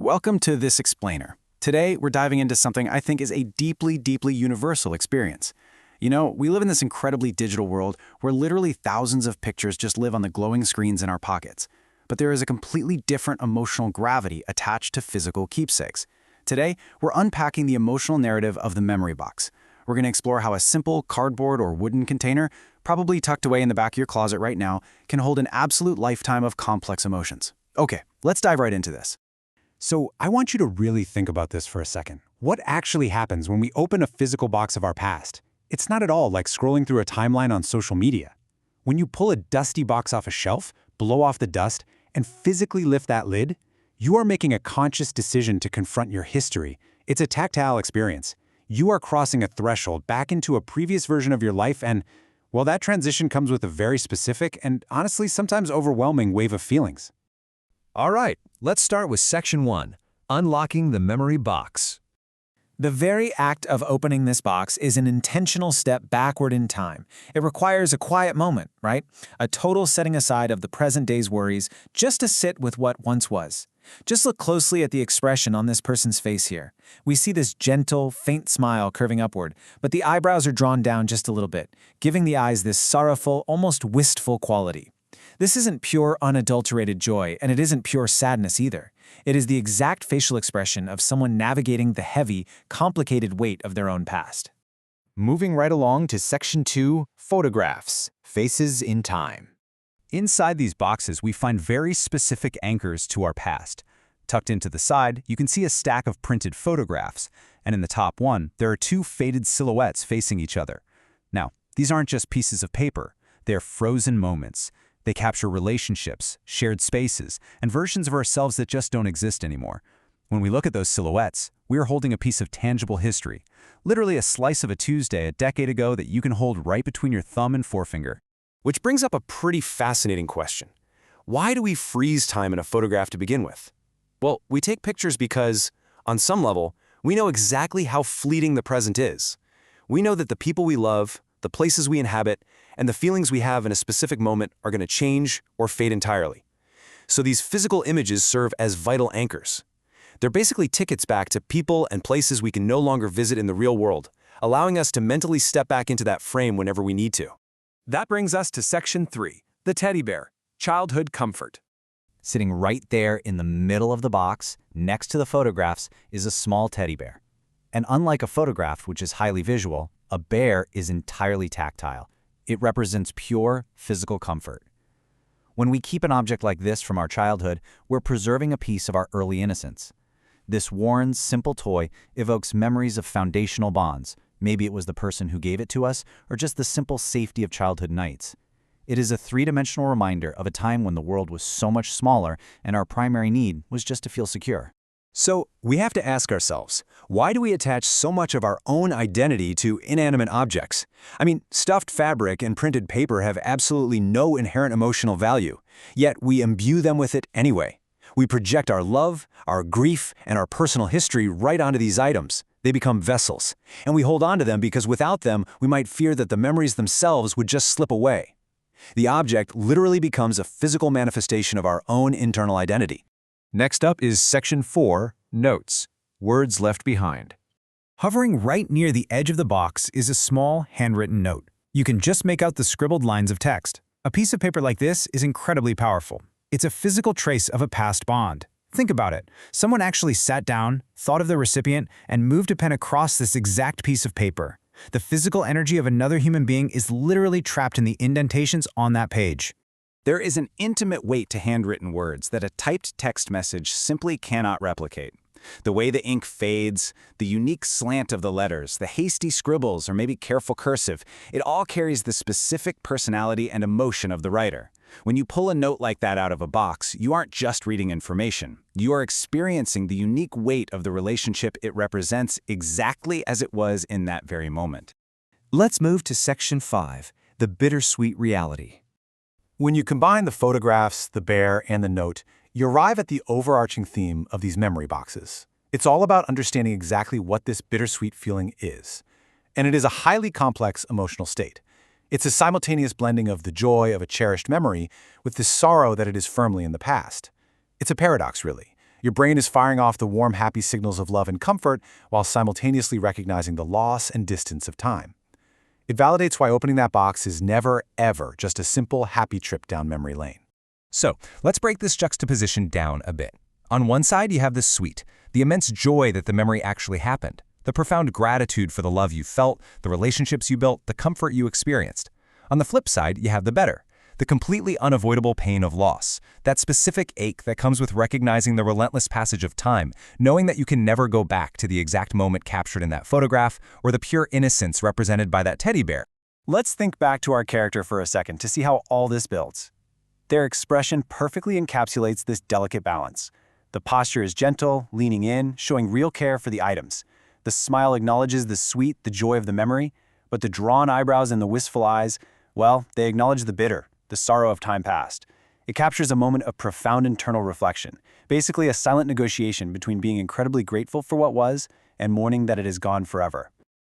Welcome to This Explainer. Today, we're diving into something I think is a deeply, deeply universal experience. You know, we live in this incredibly digital world where literally thousands of pictures just live on the glowing screens in our pockets. But there is a completely different emotional gravity attached to physical keepsakes. Today, we're unpacking the emotional narrative of the memory box. We're going to explore how a simple cardboard or wooden container, probably tucked away in the back of your closet right now, can hold an absolute lifetime of complex emotions. Okay, let's dive right into this. So I want you to really think about this for a second. What actually happens when we open a physical box of our past? It's not at all like scrolling through a timeline on social media. When you pull a dusty box off a shelf, blow off the dust, and physically lift that lid, you are making a conscious decision to confront your history. It's a tactile experience. You are crossing a threshold back into a previous version of your life and, well, that transition comes with a very specific and honestly sometimes overwhelming wave of feelings. All right, let's start with Section 1, Unlocking the Memory Box. The very act of opening this box is an intentional step backward in time. It requires a quiet moment, right? A total setting aside of the present day's worries just to sit with what once was. Just look closely at the expression on this person's face here. We see this gentle, faint smile curving upward, but the eyebrows are drawn down just a little bit, giving the eyes this sorrowful, almost wistful quality. This isn't pure, unadulterated joy, and it isn't pure sadness either. It is the exact facial expression of someone navigating the heavy, complicated weight of their own past. Moving right along to Section 2, Photographs, Faces in Time. Inside these boxes, we find very specific anchors to our past. Tucked into the side, you can see a stack of printed photographs, and in the top one, there are two faded silhouettes facing each other. Now, these aren't just pieces of paper, they're frozen moments. They capture relationships, shared spaces, and versions of ourselves that just don't exist anymore. When we look at those silhouettes, we are holding a piece of tangible history, literally a slice of a Tuesday a decade ago that you can hold right between your thumb and forefinger. Which brings up a pretty fascinating question. Why do we freeze time in a photograph to begin with? Well, we take pictures because, on some level, we know exactly how fleeting the present is. We know that the people we love, the places we inhabit, and the feelings we have in a specific moment are going to change or fade entirely. So these physical images serve as vital anchors. They're basically tickets back to people and places we can no longer visit in the real world, allowing us to mentally step back into that frame whenever we need to. That brings us to Section 3, the teddy bear, childhood comfort. Sitting right there in the middle of the box, next to the photographs, is a small teddy bear. And unlike a photograph, which is highly visual, a bear is entirely tactile. It represents pure physical comfort. When we keep an object like this from our childhood, we're preserving a piece of our early innocence. This worn, simple toy evokes memories of foundational bonds. Maybe it was the person who gave it to us, or just the simple safety of childhood nights. It is a three-dimensional reminder of a time when the world was so much smaller and our primary need was just to feel secure. So we have to ask ourselves, why do we attach so much of our own identity to inanimate objects? I mean, stuffed fabric and printed paper have absolutely no inherent emotional value, yet we imbue them with it anyway. We project our love, our grief, and our personal history right onto these items. They become vessels, and we hold on to them because without them, we might fear that the memories themselves would just slip away. The object literally becomes a physical manifestation of our own internal identity. Next up is Section 4, Notes, Words Left Behind. Hovering right near the edge of the box is a small, handwritten note. You can just make out the scribbled lines of text. A piece of paper like this is incredibly powerful. It's a physical trace of a past bond. Think about it. Someone actually sat down, thought of the recipient, and moved a pen across this exact piece of paper. The physical energy of another human being is literally trapped in the indentations on that page. There is an intimate weight to handwritten words that a typed text message simply cannot replicate. The way the ink fades, the unique slant of the letters, the hasty scribbles, or maybe careful cursive, it all carries the specific personality and emotion of the writer. When you pull a note like that out of a box, you aren't just reading information. You are experiencing the unique weight of the relationship it represents exactly as it was in that very moment. Let's move to Section 5, the bittersweet reality. When you combine the photographs, the bear, and the note, you arrive at the overarching theme of these memory boxes. It's all about understanding exactly what this bittersweet feeling is. And it is a highly complex emotional state. It's a simultaneous blending of the joy of a cherished memory with the sorrow that it is firmly in the past. It's a paradox, really. Your brain is firing off the warm, happy signals of love and comfort while simultaneously recognizing the loss and distance of time. It validates why opening that box is never, ever just a simple, happy trip down memory lane. So, let's break this juxtaposition down a bit. On one side, you have the sweet, the immense joy that the memory actually happened, the profound gratitude for the love you felt, the relationships you built, the comfort you experienced. On the flip side, you have the better, the completely unavoidable pain of loss, that specific ache that comes with recognizing the relentless passage of time, knowing that you can never go back to the exact moment captured in that photograph or the pure innocence represented by that teddy bear. Let's think back to our character for a second to see how all this builds. Their expression perfectly encapsulates this delicate balance. The posture is gentle, leaning in, showing real care for the items. The smile acknowledges the sweet, the joy of the memory, but the drawn eyebrows and the wistful eyes, well, they acknowledge the bitter, the sorrow of time past. It captures a moment of profound internal reflection, basically a silent negotiation between being incredibly grateful for what was and mourning that it is gone forever.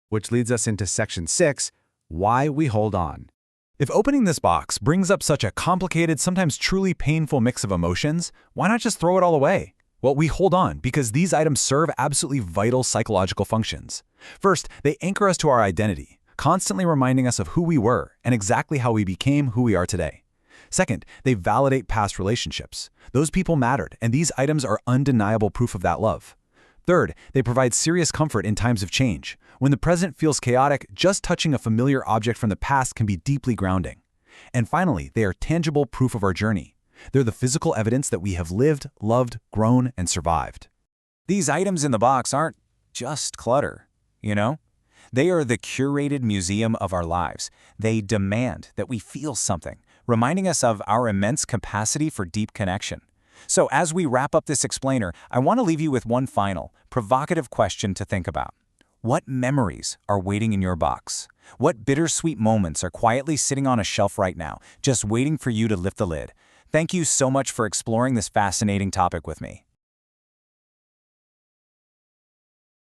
Which leads us into Section 6, Why We Hold On. If opening this box brings up such a complicated, sometimes truly painful mix of emotions, why not just throw it all away? Well, we hold on because these items serve absolutely vital psychological functions. First, they anchor us to our identity, constantly reminding us of who we were and exactly how we became who we are today. Second, they validate past relationships. Those people mattered, and these items are undeniable proof of that love. Third, they provide serious comfort in times of change. When the present feels chaotic, just touching a familiar object from the past can be deeply grounding. And finally, they are tangible proof of our journey. They're the physical evidence that we have lived, loved, grown, and survived. These items in the box aren't just clutter, you know? They are the curated museum of our lives. They demand that we feel something, reminding us of our immense capacity for deep connection. So as we wrap up this explainer, I want to leave you with one final, provocative question to think about. What memories are waiting in your box? What bittersweet moments are quietly sitting on a shelf right now, just waiting for you to lift the lid? Thank you so much for exploring this fascinating topic with me.